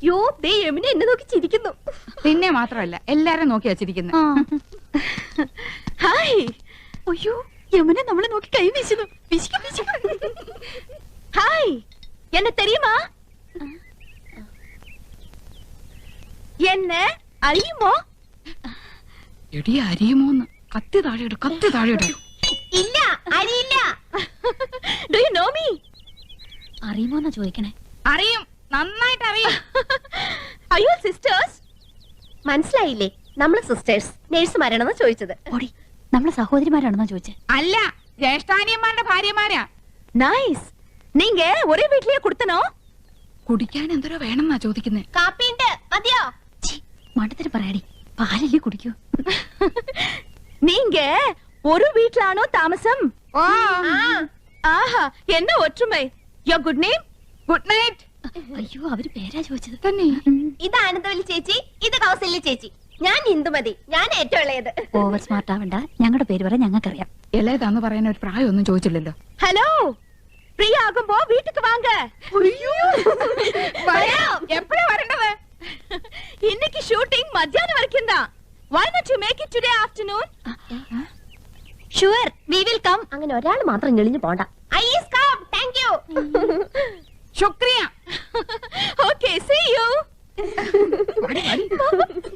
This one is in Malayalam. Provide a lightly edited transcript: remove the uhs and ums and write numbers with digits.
യോ ദേ യമുന എന്നെ നോക്കി ചിരിക്കുന്നു. പിന്നെ മാത്രമല്ല എല്ലാരും നോക്കി വച്ചിരിക്കുന്നു. ഹായ്. അയ്യോ യമുന നമ്മളെ നോക്കി കൈ വീശുന്നു. ഹായ് എന്നെ தெரியுமா? എന്നെ അറിയുമോ? എടി അറിയുമോന്ന്? കത്തി താഴെയിട്, കത്തി താഴെയിട്. ഇല്ല അറിയില്ല. Do you know me? അറിയുമോന്നാ ചോദിക്കണേ. അറിയും, നന്നായിട്ട് അറിയും. അയ്യോ സിസ്റ്റേഴ്സ്. മനസ്സിലായില്ലേ? നമ്മള് സിസ്റ്റേഴ്സ് നേഴ്സുമാരാണെന്ന് ചോദിച്ചത്. ഓടി, നമ്മളെ സഹോദരിമാരാണെന്നാ ചോദിച്ചേ. അല്ല, ജ്യേഷ്ഠാനിയന്മാരുടെ ഭാര്യമാരാ. നൈസ്. നീങ്ക ഒരേ വീട്ടിലേ കൊടുത്തനോ? കുടിക്കാൻ എന്തോരോ വേണമെന്നാ ചോദിക്കുന്നേ. കാപ്പിണ്ട് മതിയോ? മണ്ടത്തിന് പറയാടി, പാലല്ലേ കുടിക്കൂ. നീങ്ക ഒരു വീട്ടിലാണോ താമസം? ഓ ആഹാ എന്നെ ഒற்றுമൈ. Your good name? Good night. അയ്യോ, അവര് പേരാ ചോദിച്ചത് തന്നെ. ഇത് ആനന്ദവല്ലി ചേച്ചി, ഇത് കൗസല്യ ചേച്ചി. ഞാൻ ഇന്ദുമതി, ഞാൻ ഏറ്റവും ഇളയത്. ഓവർ സ്മാർട്ട് ആവണ്ട, ഞങ്ങളുടെ പേര് വരെ ഞങ്ങൾക്കറിയാം. ഇളയതാന്ന് പറയാൻ ഒരു പ്രായമൊന്നും ചോദിച്ചില്ലല്ലോ. ഹലോ, ഫ്രീ ആകുമ്പോ വീട്ടിക്ക് വാങ്ക. എപ്പോഴാ വരേണ്ടത്? ഇന്നക്ക് ഷൂട്ടിംഗ് മധ്യാഹ്നം വരയ്ക്കും தான். Why not you make it today afternoon? Sure, we will come. അങ്ങനെ ഒരാൾ മാത്രം ഞെളിഞ്ഞു പോണ്ട. I is come. Thank you. ശുക്രിയ. Okay, see you.